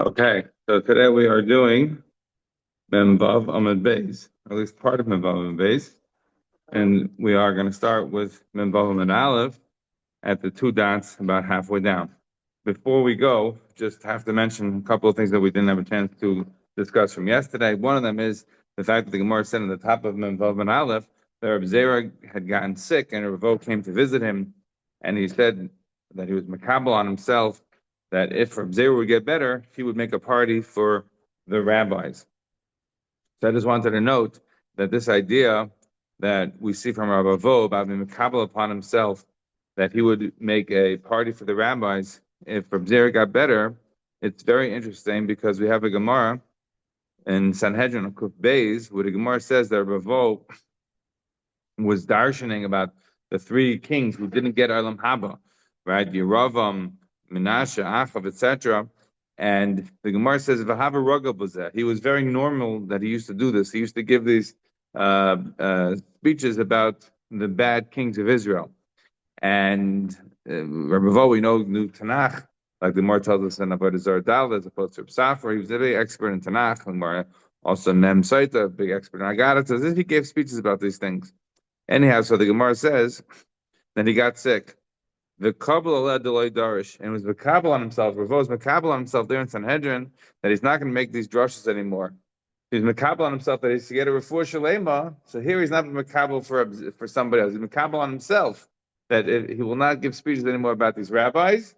Okay, so today we are doing Memvav Amud Beis, or at least part of Memvav Amud Beis, and we are going to start with Memvav Amud Aleph at the two dots about halfway down. Before we go, just have to mention a couple of things that we didn't have a chance to discuss from yesterday. One of them is the fact that the Gemara said at the top of Memvav Amud Aleph that Reb Zera had gotten sick, and Ravo came to visit him, and he said that he was makabel on himself that if Reb Zera would get better, he would make a party for the rabbis. So I just wanted to note that this idea that we see from Rabbi Vo about being makabel upon himself, that he would make a party for the rabbis if Reb Zera got better, it's very interesting because we have a Gemara in Sanhedrin of Kuf Beis where the Gemara says that Rabbi Vo was darshaning about the three kings who didn't get Olam Haba, right? Yeravam, Menashe, Achav, etc. And the Gemara says, "V'hava rogav b'zeh." He was very normal that he used to do this. He used to give these speeches about the bad kings of Israel. And Rabbi Vo, we know, knew Tanakh, like the Gemara tells us in Avodah Zarah Dal, as opposed to Reb Safra. He was a big expert in Tanakh. Gemara also Mem Saita, a big expert in Agadah. So he gave speeches about these things. Anyhow, so the Gemara says that he got sick. The Kabbalah led Deloy Darish and was Makabal on himself. Ravo was Makabal on himself there in Sanhedrin that he's not going to make these drushes anymore. He's Makabal on himself that he's to get a refuah shalema. So here he's not Makabal for somebody else. He's Makabal on himself that he will not give speeches anymore about these rabbis.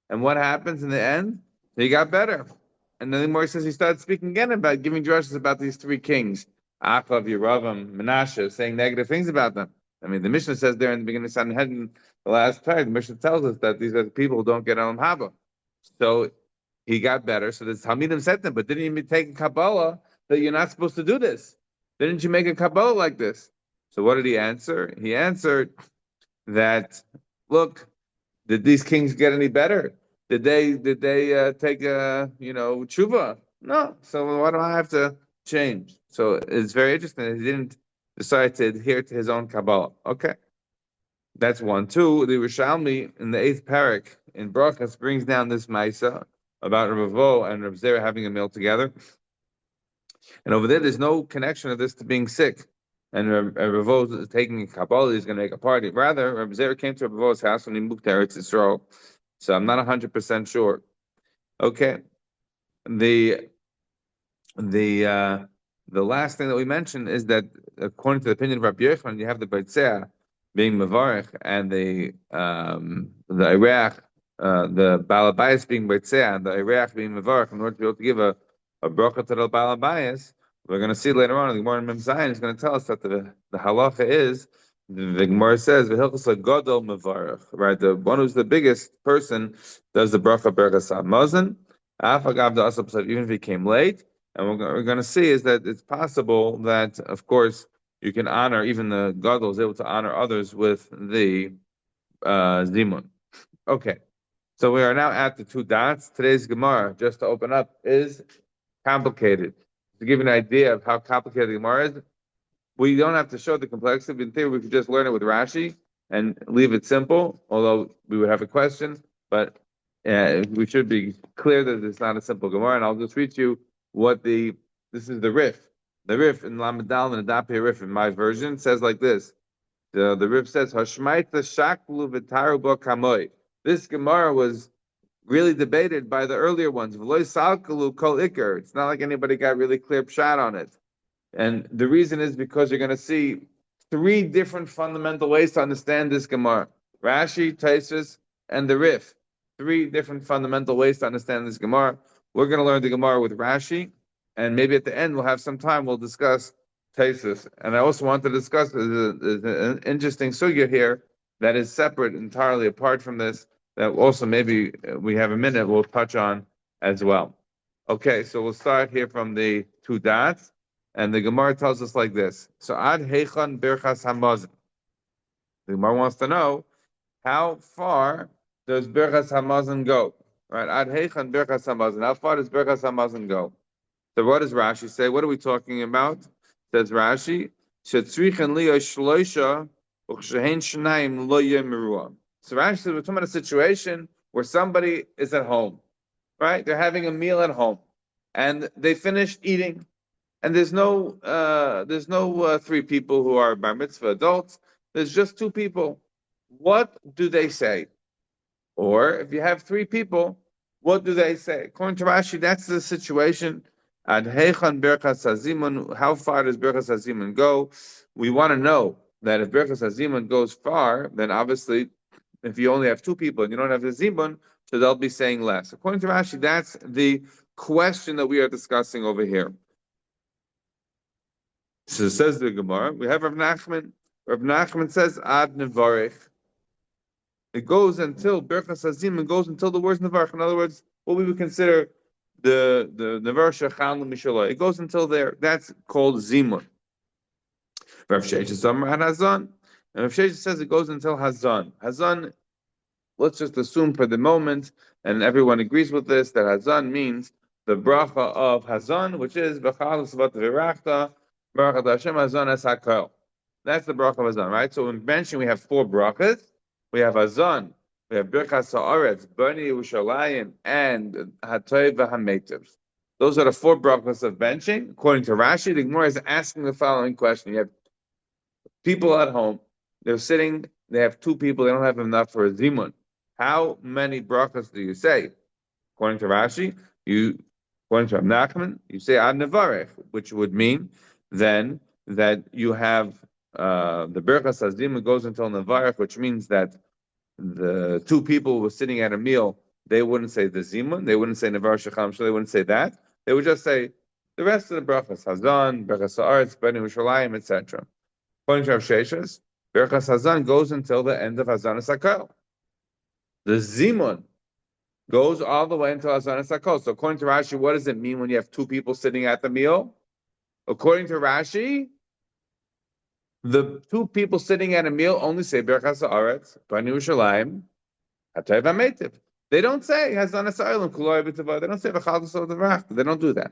And what happens in the end? He got better. And then the Gemara says he started speaking again about giving drushes about these three kings. Achav, Yeravam, Menashe, saying negative things about them. I mean, the Mishnah says there in the beginning of Sanhedrin, the last part, the Mishnah tells us that these are the people who don't get Olam Haba. So he got better. So the Talmidim said to him, but didn't you take a Kabbalah that you're not supposed to do this? Didn't you make a Kabbalah like this? So what did he answer? He answered that, look, did these kings get any better? Did they take tshuva? No. So why do I have to change? So it's very interesting. He didn't decide to adhere to his own Kabbalah. Okay, that's one. Two, the Rishalmi in the eighth parak in Brachot brings down this Maisa about Rav Vo and Rav Zera having a meal together, and over there's no connection of this to being sick. And Rav Vo is taking a Kabbalah, he's going to make a party. Rather, Rav Zera came to Rav Vo's house when he moved to Eretz Yisrael. So I'm not 100% sure. Okay. The the last thing that we mentioned is that according to the opinion of Rabbi Yochanan, you have the Beitzeh being Mavarich and the Irach, the Balabayas being Beitzeh and the Irach being Mavarich in order to be able to give a bracha to the Balabayas. We're going to see later on, the Gemara in Mem Zayin is going to tell us that the halacha is, the Gemara says, "V'hilchos gadol mevarach." Right, the one who's the biggest person does the bracha berachas hamazon. Afagav the asap, even if he came late. And we're going to see is that it's possible that, of course, you can honor, even the gadol is able to honor others with the zimun. Okay, so we are now at the two dots. Today's Gemara, just to open up, is complicated. To give you an idea of how complicated the Gemara is, we don't have to show the complexity. In theory, we could just learn it with Rashi and leave it simple, although we would have a question. But we should be clear that it's not a simple Gemara. And I'll just read you what this is the Rif. The Rif in Lamadal and Adapia Rif in my version says like this. The Rif says, Hashmaita Shaklu V'taru Bo Kamoi. This Gemara was really debated by the earlier ones. V'loi Salkalu Kol Iker. It's not like anybody got really clear shot on it. And the reason is because you're going to see three different fundamental ways to understand this Gemara. Rashi, Taisus, and the Rif. Three different fundamental ways to understand this Gemara. We're going to learn the Gemara with Rashi, and maybe at the end we'll have some time, we'll discuss Taisus. And I also want to discuss an interesting sugya here that is separate entirely apart from this, that also maybe we have a minute we'll touch on as well. Okay, so we'll start here from the two dots. And the Gemara tells us like this. So ad heichan berchas hamazon. The Gemara wants to know, how far does berchas hamazon go? Right? Ad heichan berchas hamazon. How far does berchas hamazon go? So what does Rashi say? What are we talking about? Says Rashi, shetzrichen liya shloisha uchshehen shnayim lo yemirua. So Rashi says we're talking about a situation where somebody is at home right? They're having a meal at home, and they finished eating, and there's no three people who are bar mitzvah adults. There's just two people. What do they say? Or if you have three people, what do they say? According to Rashi, that's the situation. Ad heichan berchas hazimun. How far does berchas hazimun go? We want to know that if berchas hazimun goes far, then obviously, if you only have two people and you don't have the zimun, so they'll be saying less. According to Rashi, that's the question that we are discussing over here. So says the Gemara. We have Rav Nachman. Rav Nachman says ad nevarich. It goes until Berchas Hazim, goes until the words Nevarch. In other words, what we would consider the Nevar Shechan Mishallah. It goes until there. That's called Zimun. Rav Sheshes Amar Hazan. And Rav Sheshes says it goes until Hazan. Hazan, let's just assume for the moment, and everyone agrees with this, that Hazan means the bracha of Hazan, which is B'chal Svat V'rachta, Baruch Hashem Hazan Es HaKol. That's the bracha of Hazan, right? So in benching we have four brachas. We have Hazan, we have Birchas Haaretz, Bani Yerushalayim, and Hatoy v'Hametiv. Those are the four brachas of benching. According to Rashi, the Gemara is asking the following question. You have people at home, they're sitting, they have two people, they don't have enough for a zimun. How many brachas do you say? According to Rashi, according to Nachman, you say Ad Nevarech, which would mean then that you have the Birchas Hazim goes until Nevarech, which means that the two people who were sitting at a meal, they wouldn't say the Zimun, they wouldn't say Nevar Shecham, so they wouldn't say that. They would just say the rest of the brachas, Hazan, Birchas Haaretz, Bani Yerushalayim, etc. According to Rav Sheshes, Birchas Hazan goes until the end of Hazan HaSakal. The Zimun goes all the way until Hazan HaSakal. So according to Rashi, what does it mean when you have two people sitting at the meal? According to Rashi, the two people sitting at a meal only say Birchas Haaretz, Bani Yerushalayim, Hatay v'Ametiv. They don't say Hazan HaSa'ilim, Kuloi B'Tavah. They don't say V'chal T'sov D'Vrach. They don't do that.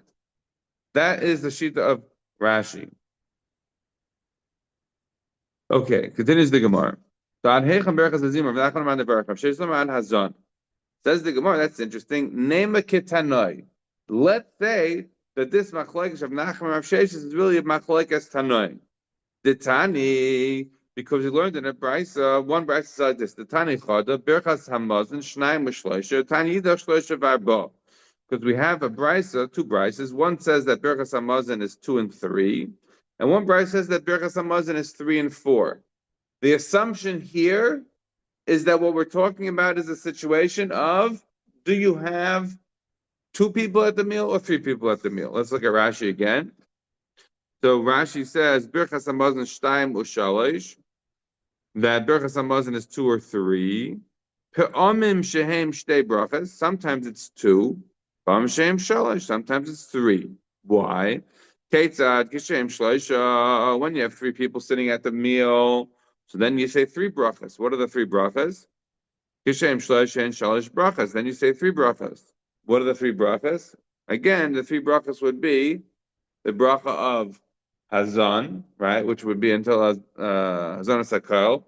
That is the shita of Rashi. Okay, continues the Gemara. So Ad Heichan Birchas Hazim, Rav Nachman Amar Nevarach, Rav Sheshes Amar Ad Hazan. Says the Gemara, that's interesting. Nema Ketanoi. Let's say that this Machlekes of Nachman Rav Sheshes is really a Machlekes Tanoi. The Tani, because we learned in a brisa, one brisa said this, the Tani Chada, Birchas Hamazon, Shnayim V'Shloisha, Tani Yidach Shloisha V'Arba. Because we have a brisa, two brises. One says that Birchas Hamazon is 2 and 3, and one brisa says that Birchas Hamazon is 3 and 4. The assumption here is that what we're talking about is a situation of, do you have two people at the meal or three people at the meal? Let's look at Rashi again. So Rashi says, Birchas Hamazon Shtayim U'Shalosh, that Birchas Hamazon is 2 or 3. Pe'omim Shehem Shtei Brachas, sometimes it's 2. Pe'omim Shehem Shalosh, sometimes it's 3. Why? Ketzad Kishem Shloisha, when you have three people sitting at the meal, so then you say 3 brachas. What are the 3 brachas? Kishem Shloisha and Shalosh brachas. Then you say 3 brachas. What are the 3 brachas? Again, the 3 brachas would be the bracha of Hazan, right, which would be until Hazan HaSakal,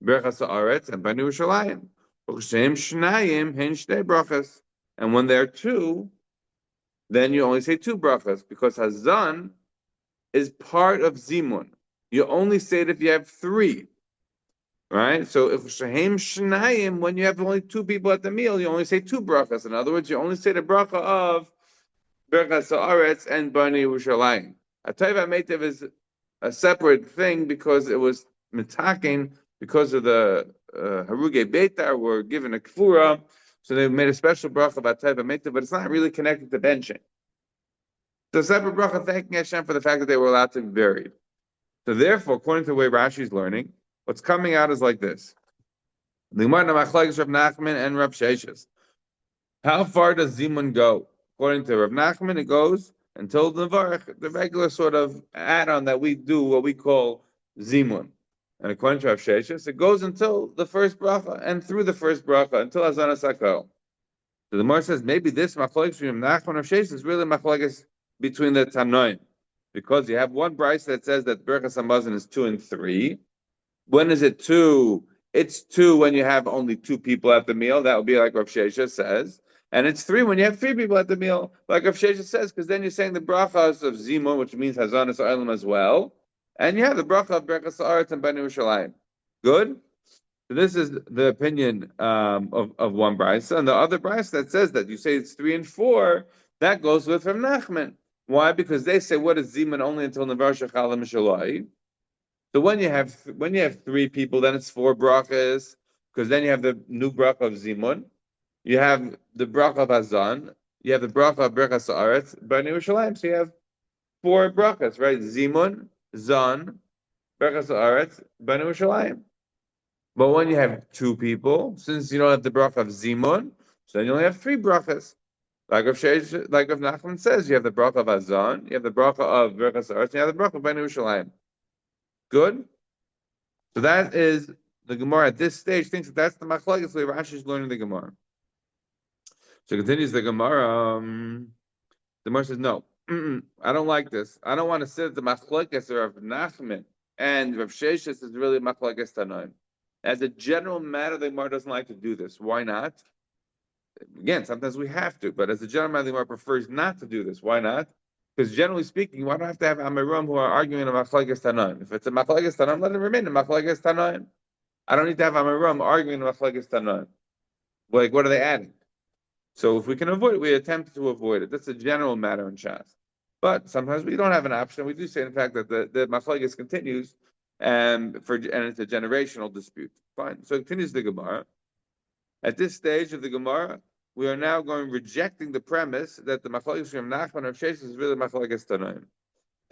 Birchas Haaretz, and Bani Yerushalayim. U'Shem Shnayim Hen Shtei brachas. And when there are 2, then you only say 2 brachas, because Hazan is part of Zimun. You only say it if you have 3. Right? So if Shehem Shnayim, when you have only 2 people at the meal, you only say 2 brachas. In other words, you only say the bracha of Birchas Haaretz and Bani Yerushalayim. Hatay v'Ametiv is a separate thing because it was mitaken because of the Haruge Beitar were given a kfura, so they made a special bracha of Hatay v'Ametiv, but it's not really connected to benching. So separate bracha thanking Hashem for the fact that they were allowed to be buried. So therefore, according to the way Rashi is learning, what's coming out is like this. The Gemara Machlekes Rav Nachman and Rav Sheshes. How far does Zimun go? According to Rav Nachman, it goes until the Nevarech, the regular sort of add-on that we do, what we call Zimun. And according to Rav Sheshes, it goes until the first bracha and through the first bracha until Hazan HaSakal. So the Gemara says maybe this Machlekes between Rav Nachman and Rav Sheshes is really Machlekes between the Tanoim, because you have one brisa that says that Birchas Hamazon is 2 and 3. When is it 2? It's 2 when you have only 2 people at the meal. That would be like Rav Shesha says. And it's 3 when you have 3 people at the meal, like Rav Shesha says, because then you're saying the brachas of Zimun, which means Hazanas Olam as well. And you have the bracha of Berachas Haaretz and Bnei Yerushalayim. Good? So this is the opinion of one brisa, and the other brisa that says that you say it's 3 and 4, that goes with Rav Nachman. Why? Because they say what is Zimun only until Nevar Shechala Mishalai. So when you have 3 people, then it's 4 brachas, because then you have the new bracha of Zimun, you have the bracha of Hazan, you have the bracha of Berachas Haaretz, Bnei Yerushalayim. So you have 4 brachas, right? Zimun, Zan, Berachas Haaretz, Bnei Yerushalayim. But when you have 2 people, since you don't have the bracha of Zimun, so then you only have 3 brachas. Like Rav Nachman says, you have the bracha of Hazan, you have the bracha of Berachas Haaretz, and you have the bracha of Bnei Yerushalayim. Good? So that is the Gemara at this stage thinks that that's the machlokes way Rashi is learning the Gemara. So continues the Gemara. The Gemara says, no, I don't like this. I don't want to sit at the machlokes of Rav Nachman and Rav Sheshes is really machlokes Tanoim. As a general matter, the Gemara doesn't like to do this. Why not? Again, sometimes we have to, but as a general matter, the Gemara prefers not to do this. Why not? Because generally speaking, why do I have to have Amirum who are arguing a machlokes Tanoim? If it's a machlokes Tanoim, let it remain a machlokes Tanoim. I don't need to have Amirum arguing a machlokes Tanoim. Like, what are they adding? So if we can avoid it, we attempt to avoid it. That's a general matter in Shas. But sometimes we don't have an option. We do say, in fact, that the machlokes continues, and it's a generational dispute. Fine. So it continues the Gemara. At this stage of the Gemara, we are now rejecting the premise that the machlokes from Nachman or Sheshes is really machlokes Tanoim.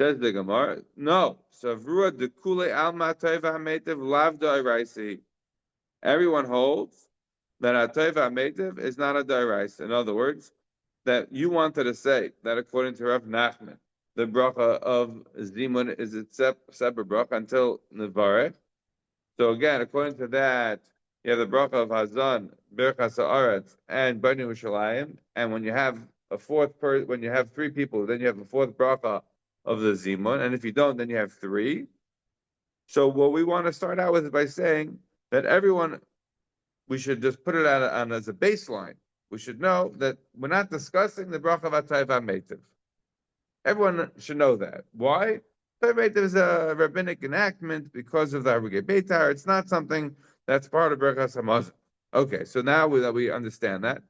Says the Gemara, no. Savrua dekule alma teva hametiv lav da'iraisi. Everyone holds that a teva hametiv is not a da'iraisi. In other words, that you wanted to say that according to Rav Nachman, the bracha of Zimun is a separate bracha until Nevarech. So again, according to that, you have the bracha of Hazan, Berachas Haaretz, and Bnei Yerushalayim. And when you have when you have 3 people, then you have a 4th bracha of the Zimun. And if you don't, then you have 3. So what we want to start out with is by saying that we should just put it on as a baseline. We should know that we're not discussing the bracha of Atayv HaMeitiv. Everyone should know that. Why? Atayv HaMeitiv is a rabbinic enactment because of the Harugei Beitar. It's not something that's part of Berachas Hamazon. Okay, so now we understand that.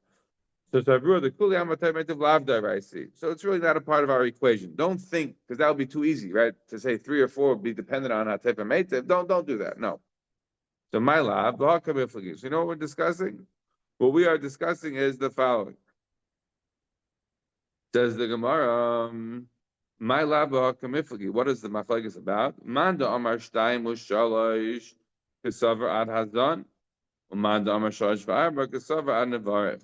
So it's really not a part of our equation. Don't think, because that would be too easy, right? To say 3 or 4 would be dependent on Atayv HaMeitiv. Don't do that. No. So my lab, so you know what we're discussing? What we are discussing is the following. Says the Gemara, my lab, what is the machlokes about? Manda Amar Shtayim Ushalosh Kesavar Ad Hazan, Manda Amar Shalosh V'Arba Kesavar Ad Nevarech.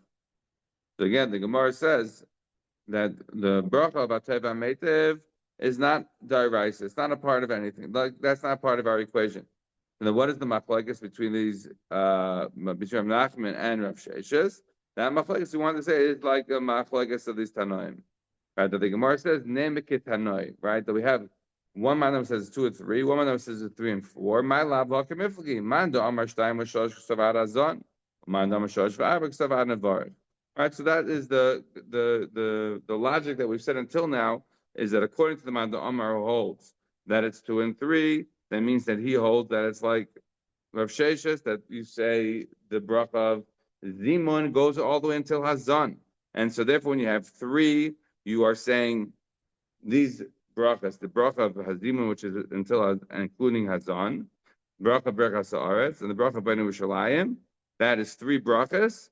So again, the Gemara says that the bracha of Atayv HaMeitiv is not da'iraisa. It's not a part of anything. That's not part of our equation. And then what is the machlokes between these, between Rav Nachman and Rav Sheshes? That machlokes we want to say is like a machlokes of these Tanoim. Right? That the Gemara says, Nemekit Tanoi, right? That we have one man that says 2 and 3, one man that says 3 and 4. My lab l'akemiflagi. Mando Amar Shtayim V'Shalosh K'Savad Hazon. Mando Amar Shalosh V'Arba K'Savad Nevarech. Right, so that is the logic that we've said until now is that according to the Manda Amar who holds that it's 2 and 3, that means that he holds that it's like Rav Sheshes, that you say the bracha of Zimun goes all the way until Hazan. And so therefore when you have 3, you are saying these brachas, the bracha of Hazimun, which is until including Hazan, bracha Berachas Haaretz, and the bracha Bnei Yerushalayim, that is 3 brachas.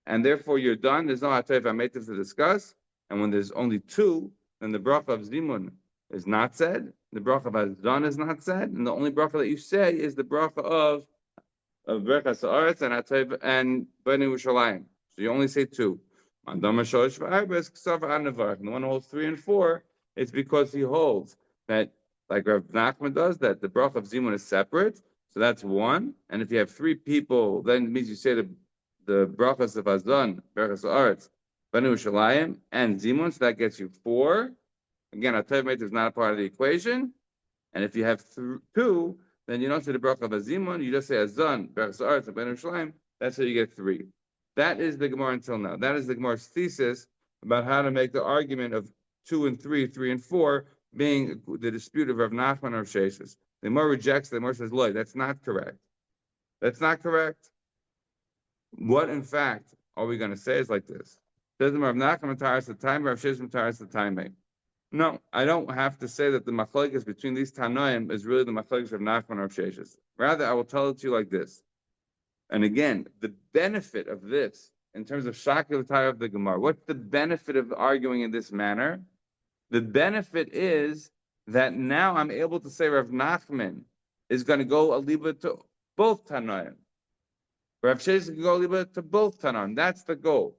And therefore you're done. There's no Atayv HaMeitiv to discuss. And when there's only 2, then the bracha of Zimun is not said. The bracha of Hazan is not said. And the only bracha that you say is the bracha of Berachas Haaretz and Atayv and Bnei Yerushalayim. So you only say 2. And the one who holds 3 and 4, it's because he holds that, like Rav Nachman does, that the bracha of Zimun is separate. So that's 1. And if you have 3 people, then it means you say the brachas of Hazan, Berachas Haaretz, Bnei Yerushalayim, and Zimun, so that gets you 4. Again, Atayv HaMeitiv is not a part of the equation. And if you have 2, then you don't say the bracha of a zimun, you just say a zon, berachas haaretz, and ben Yerushalayim. That's how you get 3. That is the Gemara until now. That is the Gemara's thesis about how to make the argument of 2 and 3, 3 and 4, being the dispute of Rav Nachman or Sheshes. The Gemara rejects, the Gemara says, look, that's not correct. That's not correct. What, in fact, are we going to say is like this? Says the Rav Nachman Mataras the time, Rav Sheshes Mataras the time. No, I don't have to say that the machlokes between these Tanoim is really the machlokes of Nachman or Rav Sheshes. Rather, I will tell it to you like this. And again, the benefit of this, in terms of Shakil Tire of the Gemara, what's the benefit of arguing in this manner? The benefit is that now I'm able to say Rav Nachman is going to go a little bit to both Tanoim. Rav Sheshes can go a little bit to both Tanoim. That's the goal,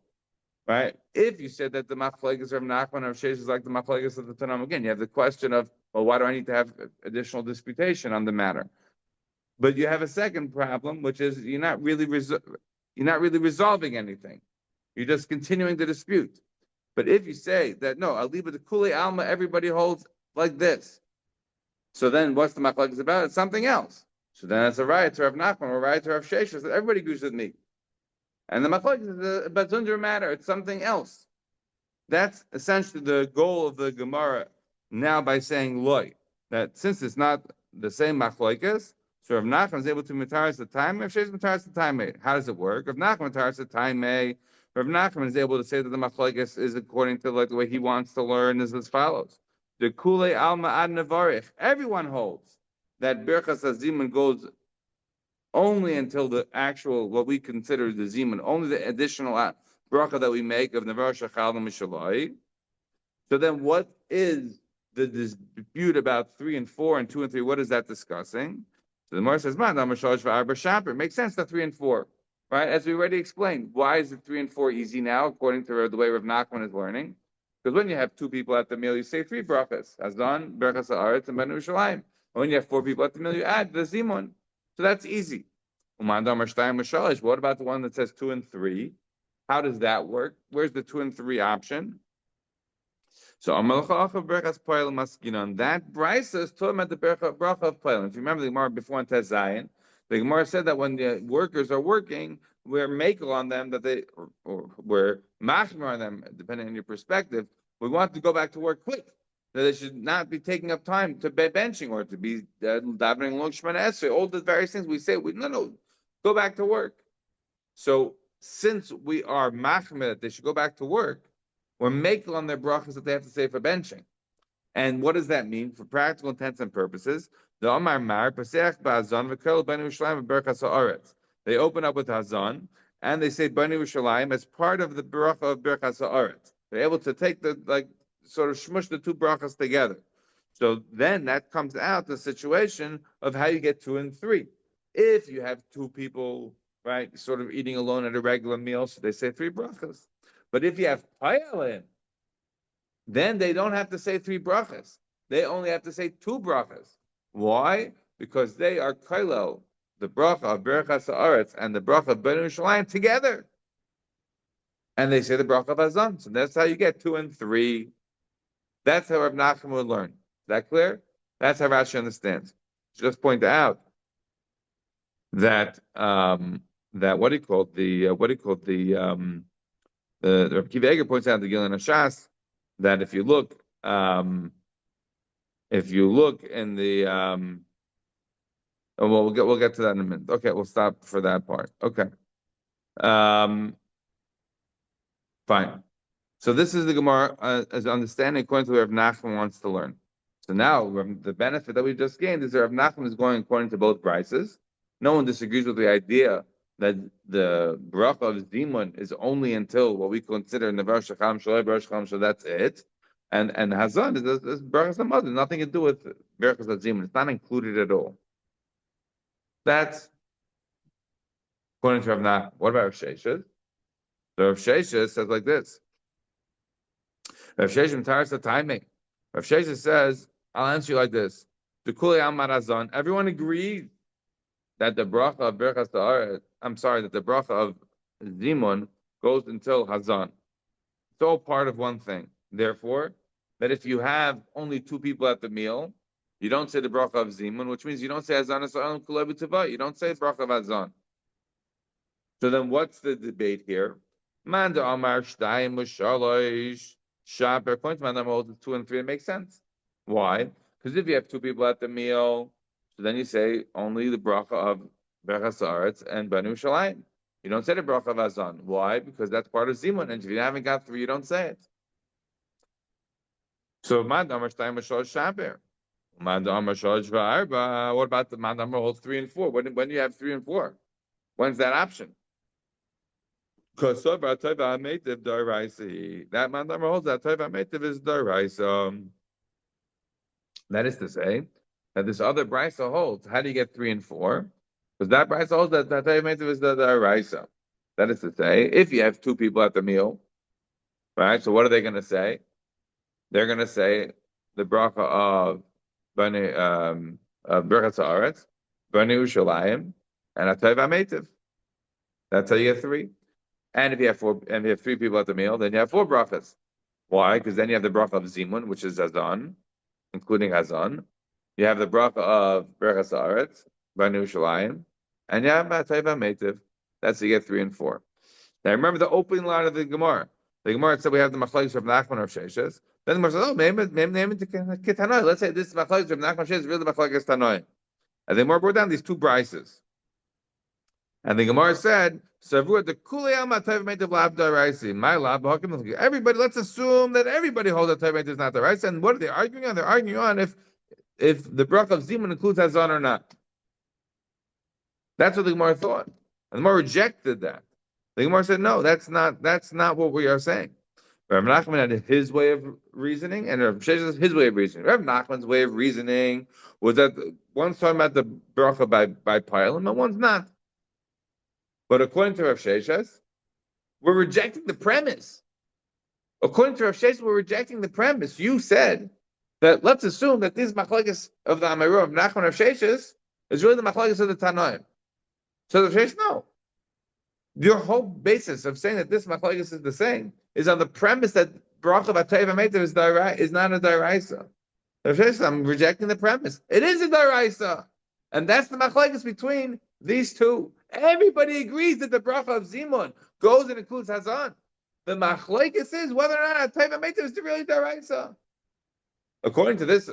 right? If you said that the machlokes of Nachman and Rav Sheshes is like the machlokes of the Tanoim, again, you have the question of, well, why do I need to have additional disputation on the matter? But you have a second problem, which is you're not really resolving anything. You're just continuing the dispute. But if you say that no, Aliba the Kule Alma, everybody holds like this. So then what's the machlokes about? It's something else. So then it's a riot to Rav Nachman or a riot to Rav Sheshes that everybody agrees with me. And the machlokes is about Zundra matter. It's something else. That's essentially the goal of the Gemara now by saying loy, that since it's not the same machlokes, so Rav Nachman is able to mitaris the time, Rav Sheshes mitaris the time. How does it work? Rav Nachman mitaris the time. Rav Nachman is able to say that the machlokes is according to like the way he wants to learn is as follows: the kule alma ad nevarich. Everyone holds that birchas hazimun goes only until the actual what we consider the zimun, only the additional bracha that we make of nevar shachal mishalai. So then, what is the dispute about 3 and 4 and 2 and 3? What is that discussing? So the Gemara says, "Man, it makes sense that 3 and 4, right? As we already explained, why is it 3 and 4 easy now, according to the way Rav Nachman is learning? Because when you have 2 people at the meal, you say 3 brachas: Hazan, Berachas Haaretz, and Ben Yerushalayim. And when you have 4 people at the meal, you add the zimun. So that's easy. What about the one that says 2 and 3? How does that work? Where's the 2 and 3 option? So that brisa is talking about the bracha of Poilim. If you remember the Gemara before in Tez Zayin, the Gemara said that when the workers are working, we're makel on them that they, or we're machmer on them, depending on your perspective. We want to go back to work quick. That they should not be taking up time to be benching or to be davening long Shemana Esrei. All the various things we say, no, go back to work. So since we are machmer that they should go back to work, we're making on their brachas that they have to say for benching. And what does that mean for practical intents and purposes? The Omar Mar, Paseach Ba'azan, V'kel Bani Yerushalayim, V'berchas Haaretz. They open up with Hazan, and they say Bani Yerushalayim as part of the bracha of Berchas Haaretz. They're able to take sort of shmush the 2 brachas together. So then that comes out the situation of how you get 2 and 3. If you have 2 people, right, sort of eating alone at a regular meal, so they say 3 brachas. But if you have payalim, then they don't have to say 3 brachas. They only have to say 2 brachas. Why? Because they are kailo, the bracha of Berachas Haaretz and the bracha of Ben Yerushalayim together. And they say the bracha of Hazan. So that's how you get 2 and 3. That's how Rav Nachman would learn. Is that clear? That's how Rashi understands. Just point out that that what he called the Rabbi Kiva Eger points out the Gilin Hashas that if you look in the we'll get to that in a minute. Okay, we'll stop for that part. Okay, fine. So this is the Gemara as understanding according to what Rav Nachman wants to learn. So now the benefit that we just gained is that Rav Nachman is going according to both brises. No one disagrees with the idea that the bracha of zimun is only until what we consider nevar shacham shalei bracha shacham, so that's it. And hazan is brachas hamazon, nothing to do with brachas of zimun. It's not included at all. That's according to Rav Nachman. What about Rav Sheshes? So Rav Sheshes says like this. Rav Sheshes taras the timing. Rav Sheshes says, I'll answer you like this: the kuli amar hazan. Everyone agrees that the bracha of Berchas Haaretz, that the bracha of Zimun goes until Hazan. It's all part of one thing. Therefore, that if you have only 2 people at the meal, You don't say the bracha of zimun, which means you don't say azan esalam kulei b'tava. You don't say bracha of azan. So then, what's the debate here? Man de amar shtayim u'shalosh shaper. According to man holds 2 and 3, it makes sense. Why? Because if you have two people at the meal, so then you say only the bracha of berachas haaretz and banu shalayim. You don't say the bracha of azan. Why? Because that's part of zimun, and if you haven't got 3, you don't say it. So man de amar shtayim u'shalosh shaper. Man de amar shalosh v'arba. What about the man de amar holds 3 and 4? When do you have 3 and 4? When's that option? Because that man that holds that Tova Meitiv is Daraisa. That is to say, that this other Brisa holds. How do you get 3 and 4? Because that Brisa holds that Tova Meitiv is the Daraisa. That is to say, if you have 2 people at the meal, right? So what are they going to say? They're going to say the bracha of Berachas Haaretz, Bani Ushalayim, and a Tova Meitiv. That's how you get 3. And if you have 4, and you have 3 people at the meal, then you have 4 brachas. Why? Because then you have the bracha of zimun, which is azan, including azan. You have the bracha of berachas haaretz, banu shalayim, and you have matayva meitiv. That's you get 3 and 4. Now remember the opening line of the Gemara. The Gemara said we have the machlokes of Nachman or Sheshes. Then the Gemara says, oh, maybe name it to Tanoi. Let's say this machlokes of Nachman Sheshes is really the machlokes Tanoi. And the Gemara brought down these 2 brises. And the Gemara said, everybody, let's assume that everybody holds that Tevah is not the right. And what are they arguing on? They're arguing on if the bracha of Zimun includes Hazan or not. That's what the Gemara thought. And the Gemara rejected that. The Gemara said, no, that's not what we are saying. Rav Nachman had his way of reasoning, and Rav Sheshes his way of reasoning. Rav Nachman's way of reasoning was that one's talking about the bracha by Pilim, and one's not. But according to Rav Sheshes, we're rejecting the premise. According to Rav Sheshes, we're rejecting the premise. You said that let's assume that this machlokes of the Amiru of Nachman Rav Sheshes is really the machlokes of the Tanoim. So Rav Sheshes, no. Your whole basis of saying that this machlokes is the same is on the premise that bracha b'tayva meitiv is not a daraisa. Rav Sheshes, I'm rejecting the premise. It is a daraisa, and that's the machlokes between these 2. Everybody agrees that the bracha of Zimun goes and includes Hazan. The machlokes is whether or not Teva Meitiv is really daraisa. According to this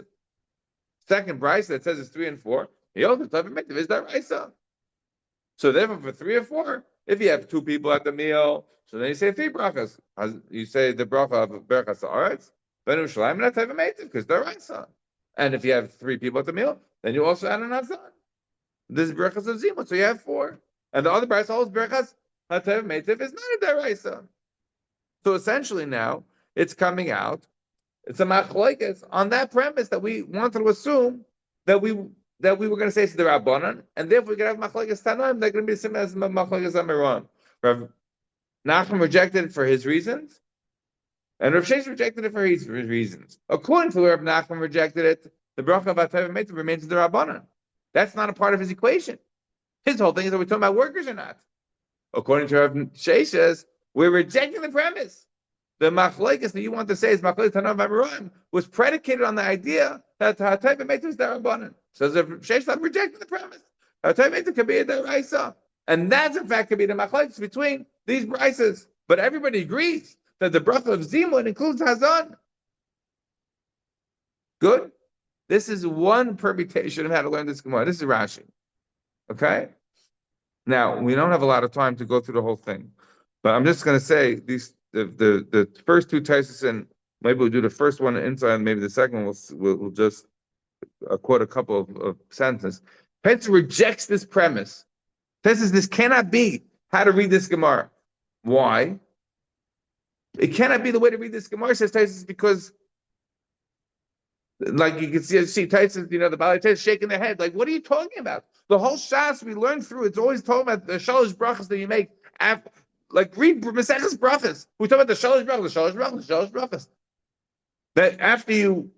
second brisa that says it's 3 and 4, he holds that Teva Meitiv is daraisa. So therefore, for 3 or 4, if you have 2 people at the meal, so then you say 3 brachas. You say the bracha of Berachas Haaretz, Banu Shalayim, and Teva Meitiv because daraisa. And if you have 3 people at the meal, then you also add an Hazan. This is brachas of zimun, so you have 4, and the other brachas holds brachas hatev meitiv is not a deraisa. So essentially, now it's coming out. It's a machlokes on that premise that we wanted to assume that we were going to say it's the rabbanan, and therefore we can have machlokes tanoim. They're going to be the same as machlokes amiron. Rav Nachman rejected it for his reasons, and Rav Sheshes rejected it for his reasons. According to Rav Nachman rejected it, the bracha of hatev meitiv remains the rabbanan. That's not a part of his equation. His whole thing is that we're talking about workers or not. According to Rav Sheshes, we're rejecting the premise. The machlokes that you want to say is machlokes Tanaim Amiram was predicated on the idea that Hatayv Meitiv is Darabanan. So as Rav Sheshes, I'm rejecting the premise. Hatayv Meitiv could be a Daraisa. And that's in fact could be the machlokes between these brises. But everybody agrees that the bracha of Zimun includes Hazan. Good. This is one permutation of how to learn this Gemara. This is Rashi. Okay? Now, we don't have a lot of time to go through the whole thing. But I'm just going to say the first 2 Taisus, and maybe we'll do the first one inside, and maybe the second one we'll just quote a couple of sentences. Taisus rejects this premise. Taisus, this cannot be how to read this Gemara. Why? It cannot be the way to read this Gemara, says Taisus, because like you can see Taisus, the Baalei Taisus shaking their head. Like, what are you talking about? The whole Shas we learned through, it's always talking about the shalosh brachas that you make after, like read Maseches brachas. We talk about the shalosh brachas. That after you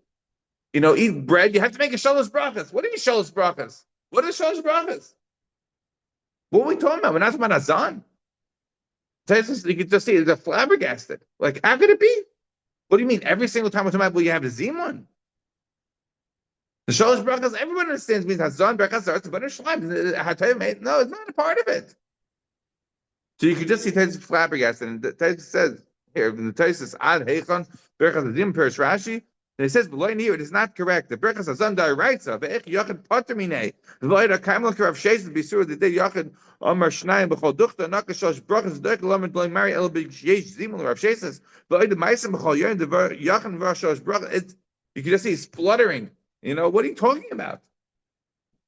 eat bread, you have to make a shalosh brachas. What are you shalosh brachas? What are shalosh brachas? What are we talking about? We're not talking about Azan. Taisus, you can just see they're flabbergasted. Like, how could it be? What do you mean? Every single time we're talking about, well, you have the Zimun. The Shalosh Brachas, everyone understands means Hazan Brachas Arts, but no, it's not a part of it. So you could just see Taisus flabbergasted, and Taisus says here in the Taisus Ad Heichon Berachas Adim Perish Rashi. And it says below here it is not correct. The Berachas Hazan Daraitza Ve'ech Yachid Patermine Ve'loid HaKaimel Karav Sheisus B'Sur the Day Yachid Amar Shnayim B'Chol Duchta Nakashosh Brachas Derek Lamed Loy Mari El B'Yesh Zimul Rav Sheisus Ve'loid the Meisim B'Chol Yoin the Yachid V'Rashosh Brachas. You can just see spluttering. You know what are you talking about?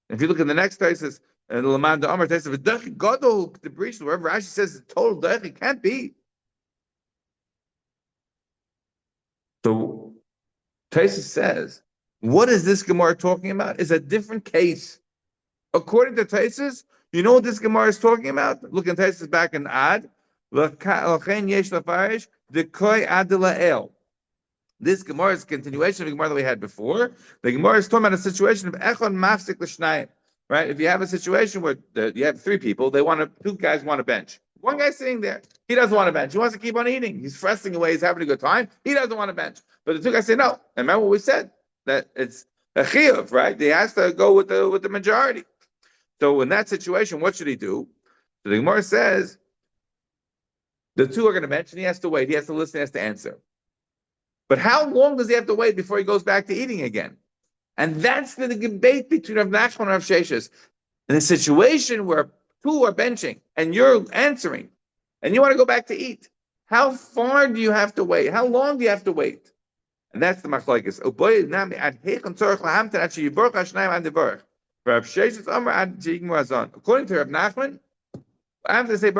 If you look at the next Taisus. And the Laman the Amar Taisus V'Dech Gadol the breach wherever Rashi says the total Dech it can't be. So Taisus says, what is this Gemara talking about? Is a different case. According to Taisus, you know what this Gemara is talking about? Look in Taisus back in Ad. L'chein yesh lafarish dekoi ad la'el. This Gemara is a continuation of the Gemara that we had before. The Gemara is talking about a situation of echon mafsik l'shnayim. Right? If you have a situation where you have three people, two guys want a bench. One guy's sitting there. He doesn't want a bench. He wants to keep on eating. He's fresting away. He's having a good time. He doesn't want a bench. But the two guys say no. And remember what we said? That it's a chiyuv, right? He has to go with the majority. So in that situation, what should he do? So the Gemara says the two are going to bench and he has to wait. He has to listen. He has to answer. But how long does he have to wait before he goes back to eating again? And that's the debate between Rav Nachman and Rav Sheshes. In a situation where two are benching and you're answering and you want to go back to eat, how far do you have to wait? How long do you have to wait? And that's the machlokes. According to Rav Nachman, I have to say, you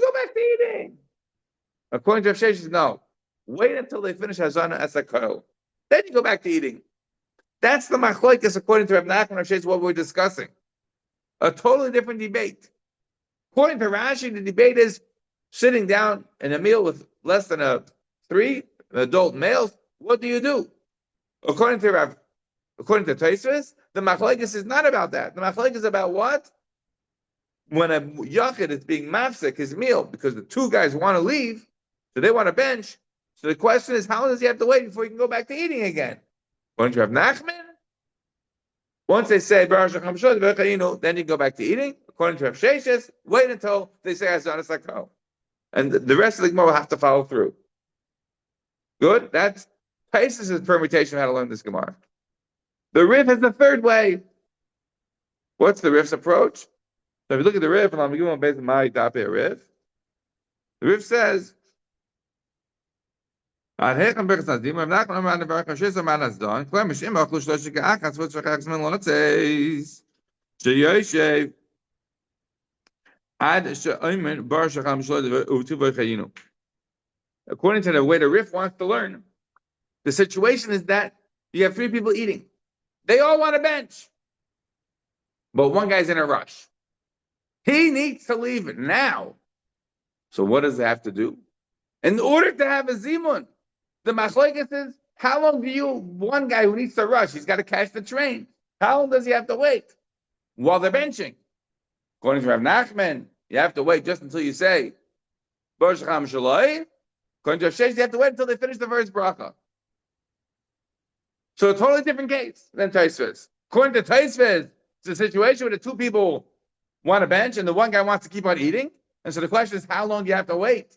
go back to eating. According to Rav Sheshes, no. Wait until they finish Hazana Asakol. Then you go back to eating. That's the machlokes according to Rav Nachman and Rav Sheshes, what we're discussing. A totally different debate. According to Rashi, the debate is sitting down in a meal with less than three adult males. What do you do? According to Tosfos, the machlokes is not about that. The machlokes is about what? When a yachid is being mafsek his meal because the two guys want to leave, so they want a bench. So the question is, how long does he have to wait before he can go back to eating again? Once you have Nachman, once they say, then you go back to eating. According to Rav Sheshes, wait until they say Hazana Sakal. And the rest of the Gemara will have to follow through. Good? That's Taisus' permutation of how to learn this Gemara. The Rif is the third way. What's the Rif's approach? So if you look at the Rif, and I'm giving based on my Dape Rif, the Rif says, Ad Heichon Berachas Nadim, Rav Nachman Amar Nevarach Hashem Amar Nazdon, Klar Mishim Achlu Shlosh Ge'achas V'Tzvach Chazman Lotzeis, Sheyoshev Ad She'omen Bar Shacham Shlod Utu V'Chayinu. According to the way the Rif wants to learn, the situation is that you have three people eating. They all want a bench, but one guy's in a rush. He needs to leave it now. So what does he have to do? In order to have a zimun, the machlokes is, how long one guy who needs to rush, he's got to catch the train. How long does he have to wait? While they're benching. According to Rav Nachman, you have to wait just until you say, Bar Shacham Shaloi. According to Rav Sheshes, you have to wait until they finish the first bracha. So a totally different case than Tosfos. According to Tosfos, it's a situation where the two people want a bench and the one guy wants to keep on eating. And so the question is, how long do you have to wait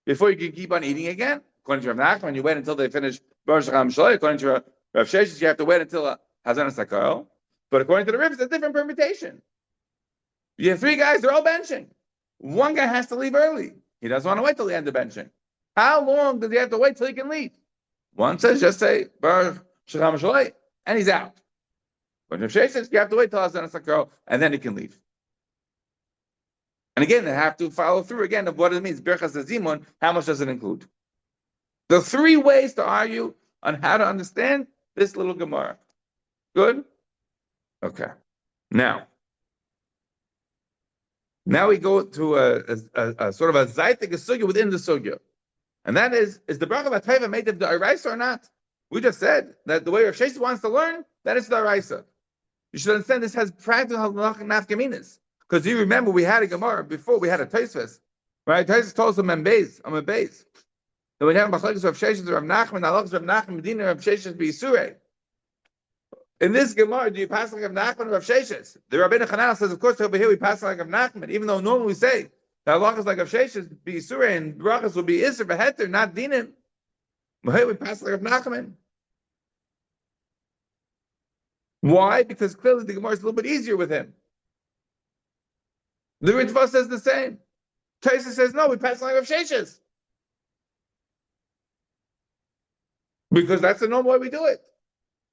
before you can keep on eating again? According to Rav Nachman, you wait until they finish Baruch Shacham Shaloi. According to Rav Sheshes, you have to wait until Hazana Sakal. But according to the Rif, it's a different permutation. You have three guys, they're all benching. One guy has to leave early. He doesn't want to wait till the end of benching. How long does he have to wait till he can leave? One says, just say Baruch Shacham Shaloi, and he's out. But Rav Sheshes says, you have to wait till Hazana Sakal, and then he can leave. And again, they have to follow through again of what it means. Berachas Zimun, how much does it include? The three ways to argue on how to understand this little Gemara. Good? Okay. Now we go to a sort of a zaytik sugya within the sugya. And that is the Brachot Vatayva made of the Araisa or not? We just said that the way Rav Sheshes wants to learn, that is the Araisa. You should understand this has practical nafkaminas. Because you remember we had a Gemara before we had a Tosfos, right? Tosfos told us on a base. And we have Machlekes Rav Sheshes, Rav Nachman, Halachas Rav Nachman, Medina, Rav Sheshes, B'Yisurei. In this Gemara, do you pass like Rav Nachman or Rav Sheshes? The Rabbeinu Chananel says, of course, over here we pass like Rav Nachman, even though normally we say that halachas like Rav Sheshes, B'Yisurei, and brachas will be Isser, B'Heter, not Dinim. But here we pass like Rav Nachman. Why? Because clearly the Gemara is a little bit easier with him. The Ritva says the same. Taisa says, no, we pass like Rav Sheshes. Because that's the normal way we do it.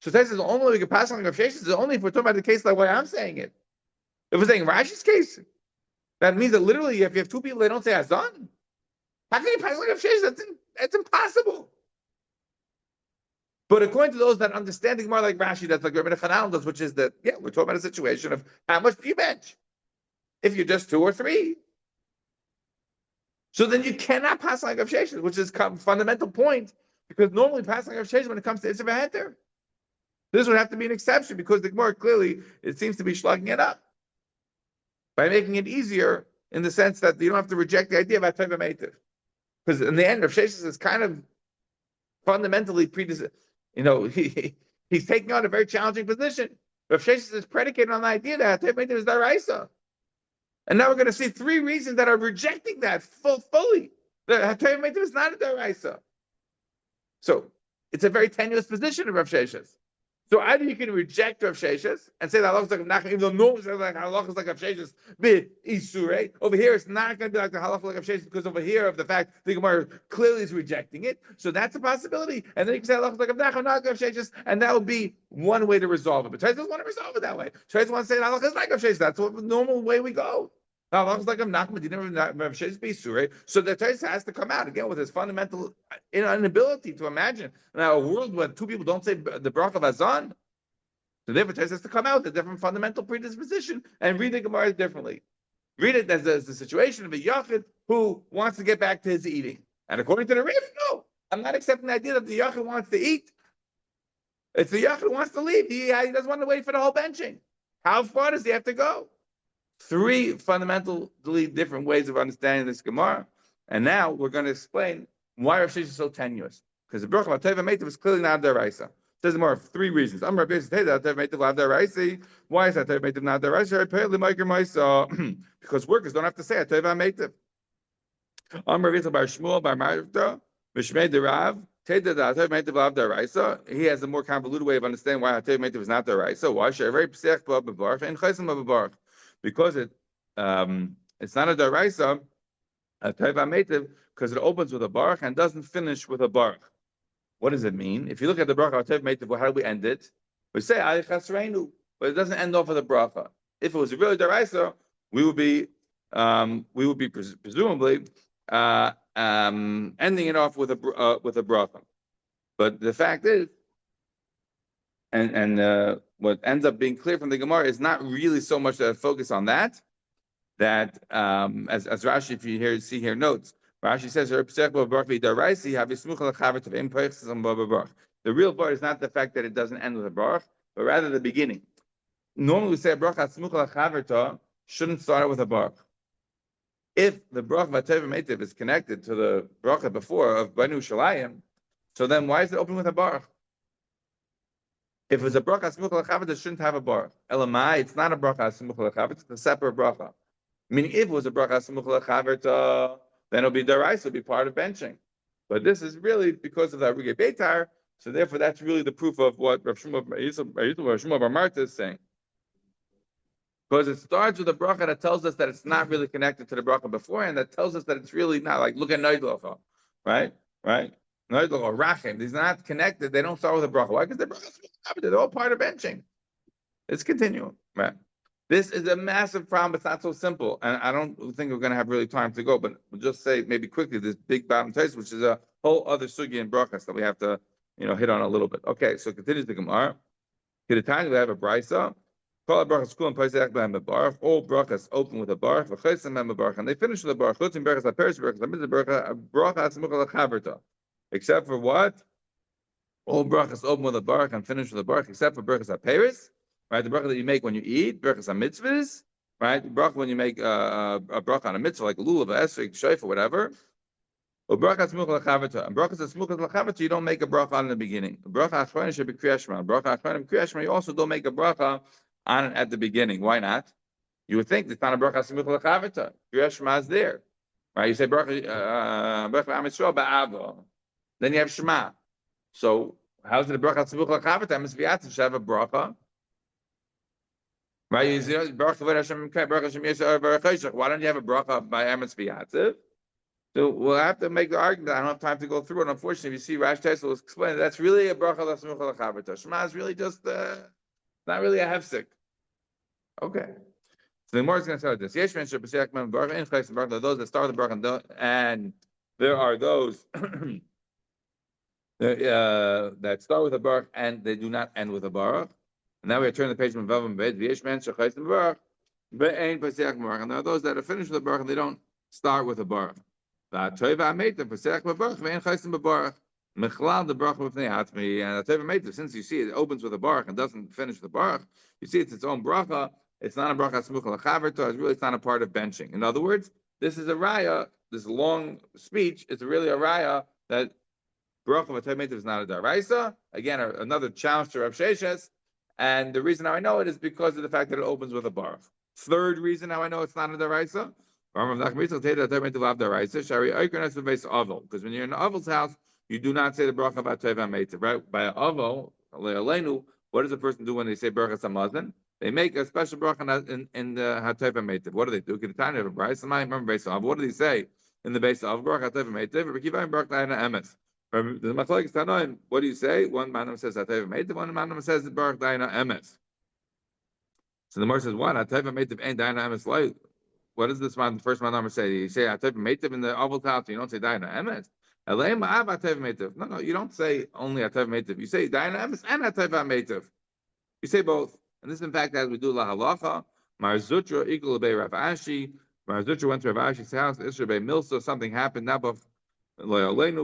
So Taisa says, the only way we can pass like Rav Sheshes is only if we're talking about the case like the way I'm saying it. If we're saying Rashi's case, that means that literally if you have two people, they don't say Hazan. How can you pass like Rav Sheshes? That's impossible. But according to those that understand the Gemara like Rashi, that's like Rabbi Chananel does, which is that, yeah, we're talking about a situation of how much do you bench? If you're just 2 or 3. So then you cannot pass like Rav Sheshes, which is a fundamental point, because normally passing like Rav Sheshes when it comes to Isser V'Heter. This would have to be an exception because the Gemara clearly, it seems to be slugging it up by making it easier in the sense that you don't have to reject the idea of Atay V'Meitiv. Because in the end, Rav Sheshes is kind of fundamentally he's taking on a very challenging position. Rav Sheshes is predicated on the idea that Hatay Meitiv is Daraisa. And now we're going to see 3 reasons that are rejecting that fully. That Hatay Meitiv is not a Daraisa. So it's a very tenuous position of Rav Sheshes. So either you can reject Rav Sheshes and say that halachas like Nachman, even though normally says like halachas like Rav Sheshes be Isurei. Over here, it's not going to be like the halacha like Rav Sheshes because over here of the fact the Gemara clearly is rejecting it. So that's a possibility. And then you can say halachas like Nachman, not Rav Sheshes, and that would be one way to resolve it. But Trais doesn't want to resolve it that way. Trais wants to say halachas like Rav Sheshes. That's the normal way we go. Halachas like Nachman, didn't Rav Sheshes be Isurei. So the Trais has to come out again with his fundamental inability to imagine now a world where 2 people don't say the Brachot of Hazan. So therefore, Tais has to come out with a different fundamental predisposition and read the Gemara differently. Read it as the situation of a Yachid who wants to get back to his eating. And according to the Rif, no, I'm not accepting the idea that the Yachid wants to eat. It's the Yachid who wants to leave. He doesn't want to wait for the whole benching. How far does he have to go? 3 fundamentally different ways of understanding this Gemara. And now we're going to explain why Rav Sheshes is so tenuous. Because the Brachot of Hatay V'Meitiv is clearly not Deraisa. Says more of 3 reasons. I'm Rabbi say that Hatay V'Meitiv lav Deraisa. Why is Hatay V'Meitiv not Deraisa? Because workers don't have to say Hatay V'Meitiv. I'm Rabbi Bar Shmuel Bar Marta B'Shmei Derav. He has a more convoluted way of understanding why Hatay V'Meitiv is not Deraisa. Why? Because it's not a Deraisa, Hatay V'Meitiv, because it opens with a baruch and doesn't finish with a baruch. What does it mean? If you look at the bracha, how do we end it? We say Ay Chasreinu, but it doesn't end off with a bracha. If it was a really deraisa, we would be presumably ending it off with a bracha. But the fact is, and what ends up being clear from the Gemara is not really so much a focus on that. That as Rashi, if you see here notes. Rashi says, the real bar is not the fact that it doesn't end with a baruch, but rather the beginning. Normally we say a bracha smucha l'chaverta shouldn't start with a baruch. If the bracha v'atei v'meitiv is connected to the bracha before of Banu Shalayim, so then why is it open with a baruch? If it's a bracha smucha l'chaverta, it shouldn't have a baruch. Elamai, it's not a bracha smucha l'chaverta, it's a separate bracha. Meaning, if it was a bracha smucha l'chaverta, then it'll be deraisa, it'll be part of benching. But this is really because of the Arugei Beitar, so therefore that's really the proof of what Rav Shmuel Bar Marta is saying. Because it starts with a bracha that tells us that it's not really connected to the bracha beforehand, that tells us that it's really not like, look at Neidlocha, right? Neidlocha or Rachim, these are not connected, they don't start with a bracha. Why? Because they're all part of benching. It's continuum, right? This is a massive problem. It's not so simple, and I don't think we're going to have really time to go. But we'll just say maybe quickly this big bottom taste, which is a whole other sugya in brachas that we have to, hit on a little bit. Okay, so continues the Gemara. Here the time we have a brisa. All brachas open with a baruch, and they finish with a baruch. Except for what? All brachas open with a baruch and finish with a baruch, except for brachas aperis. Right, the bracha that you make when you eat, brachas on mitzvahs, right? The bracha when you make a bracha on a mitzvah, like lulav, esrog, shayf, or whatever. Bracha smucha lechavita. And bracha smucha lechavita, you don't make a bracha on in the beginning. Bracha achronim should be kriyas shema. Bracha achronim kriyas shema, you also don't make a bracha on it at the beginning. Why not? You would think it's not a bracha smucha lechavita. Kriyas shema is there, right? You say bracha am Yisrael ba'ava, then you have shema. So how's it a bracha smucha lechavita? Am Yisrael should have a bracha. Right? Why don't you have a bracha by Emes V'Yatziv? So we'll have to make the argument. I don't have time to go through it. Unfortunately, if you see Rash Tesla will explain that's really a bracha l'smucha l'chavita. Shema is really just not really a hefsek. Okay. So the Gemara is going to say this. Yesh men sheb'seyach men bracha in chayes bracha. Those that start the bracha, and there are those that start with a baruch and they do not end with a baruch. And now we turn the page from Vav and Beit. V'yesh men shechayes baruch be'ein pasech baruch. And there are those that are finished with a baruch and they don't start with a baruch. V'atoiva ameitav pasech baruch ve'ein chayes baruch. Mechlal the baruch b'fnei atmi. And atoiva ameitav, since you see it opens with a baruch and doesn't finish with a baruch, you see it's its own bracha. It's not a bracha smucha l'chaverta. It's not a part of benching. In other words, this is a raya. This long speech is really a raya that bracha v'atoiva is not a daraisa. Again, another challenge to Rav Sheshes. And the reason how I know it is because of the fact that it opens with a baruch. Third reason how I know it's not a daraisa. Because when you're in an Avel's house, you do not say the bracha of Ateva Meitiv, right? By Avel, what does a person do when they say bracha Samazin? They make a special bracha in the Hateva Meitiv. What do they do? What do they say in the base of bracha Hateva Meitiv? What do you say? One man says Hateva Meitiv, one man says Baruch Daina Emes. So the Gemara says, what? Hateva Meitiv ain't Daina Emes like. What does this man, the first man say? You say Hateva Meitiv in the Oval House, you don't say Daina Emes. No, you don't say only Hateva Meitiv. You say Daina Emes and Hateva Meitiv. You say both. And this, in fact, as we do La Halacha, Mar Zutra equal to Rav Ashi. Mar Zutra went to Rav Ashi's house, Isra Bei Milsa, something happened. What did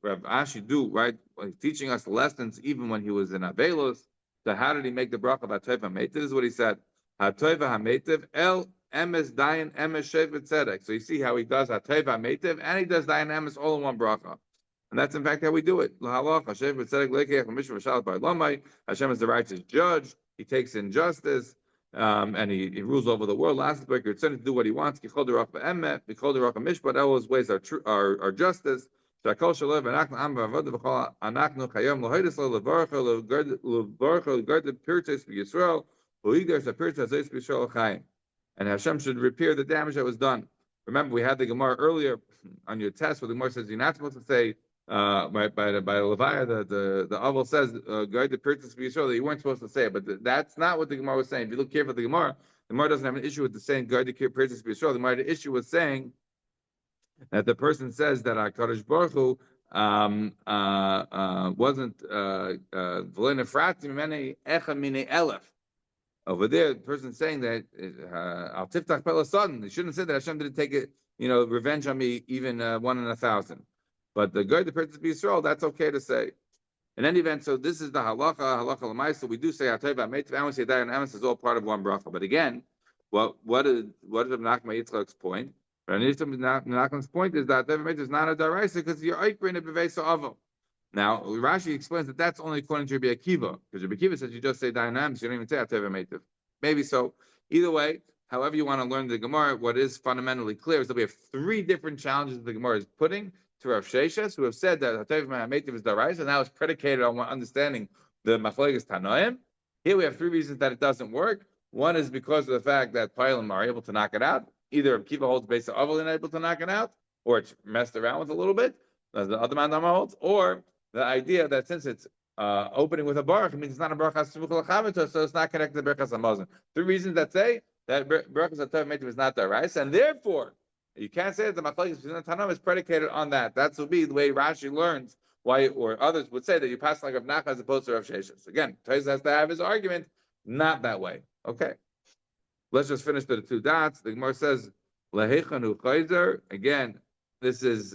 Rav Ashi do, right? He's teaching us lessons even when he was in Avelos. So how did he make the bracha of Hateva Meitiv? This is what he said. Hateva HaMeitiv El Emes Dayan Emes Shevet Tzedek. So you see how he does Hateva HaMeitiv and he does Dayan Emes all in one bracha. And that's in fact how we do it. Hashem is the righteous judge. He takes in justice, and he rules over the world. Last week, you're to do what he wants. That always ways our justice. And Hashem should repair the damage that was done. Remember, we had the Gemara earlier on your test where the Gemara says you're not supposed to say by Leviah, the Aval says guard the purchase for Yisrael that you weren't supposed to say it, but that's not what the Gemara was saying. If you look carefully at the Gemara doesn't have an issue with the saying guard the purchase for Yisrael. The Gemara had an issue with saying that the person says that HaKadosh Baruch Hu wasn't over there. The person saying that Al Tiftach Pela Sudden, they shouldn't have said that Hashem didn't take it, revenge on me even 1 in 1,000. But the guard the purchase for Yisrael, that's okay to say. In any event, so this is the halacha l'maisa. We do say Hateva Meitiv, and we say Dayan Emes is all part of one bracha. But again, what is Menachem Yitzchak's point? Menachem's point is that Hateva Meitiv is not a daraisa because you're oikrin a bevesa avo. Now Rashi explains that that's only according to Rabbi Akiva, because Rabbi Akiva says you just say Dayan Emes, you don't even say Hateva Meitiv. Maybe so. Either way, however you want to learn the Gemara, what is fundamentally clear is that we have 3 different challenges the Gemara is putting to Rav Sheshes, who have said that Hateva Meitiv is daraisa, and now it's predicated on understanding the Machleges Tanoim. Here we have 3 reasons that it doesn't work. One is because of the fact that Pilim are able to knock it out. Either Kiva holds base of Aval and able to knock it out, or it's messed around with a little bit, as the other man holds, or the idea that since it's opening with a baruch, it means it's not a baruch hasmucha l'chavita, so it's not connected to baruch hasamazon. 3 reasons that say that baruch Hateva Meitiv is not daraisa, and therefore you can't say that the Machlekes between the Tanaim is predicated on that. That will be the way Rashi learns why, or others would say that you pass like Rav Nachman as opposed to Rav Sheshes. Again, Tais has to have his argument, not that way. Okay, let's just finish the 2 dots. The Gemara says lehechanu chayzer. Again, this is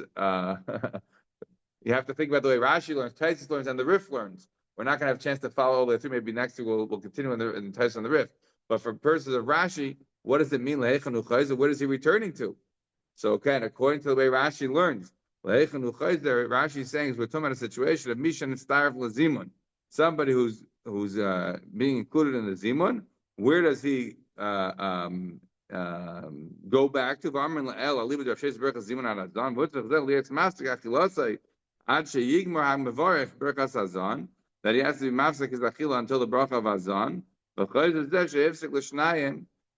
you have to think about the way Rashi learns, Tais learns, and the Rif learns. We're not going to have a chance to follow all the way through. Maybe next week we'll continue in Tais on the Rif. But for purposes of Rashi, what does it mean lehechanu chayzer? What is he returning to? So again, according to the way Rashi learns, Rashi is saying we're talking about a situation of Mishan and Starf Lazimun, somebody who's being included in the Zimun. Where does he go back to? That he has to be mafsek his achila until the bracha of azan.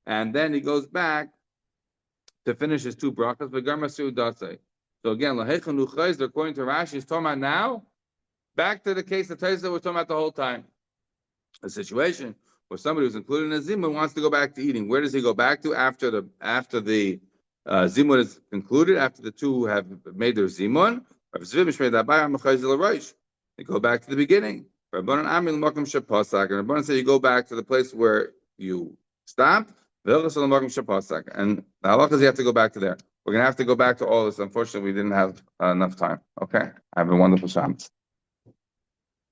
And then he goes back to finish his two brachas. So again, according to Rashi, is talking about now. Back to the case of Taisa that we're talking about the whole time. A situation where somebody who's included in a zimun wants to go back to eating. Where does he go back to after the zimun is concluded? After the two have made their zimun, they go back to the beginning. And Rabbanan say you go back to the place where you stopped. And the halakha is you have to go back to there. We're going to have to go back to all this. Unfortunately, we didn't have enough time. Okay? Have a wonderful Shabbos.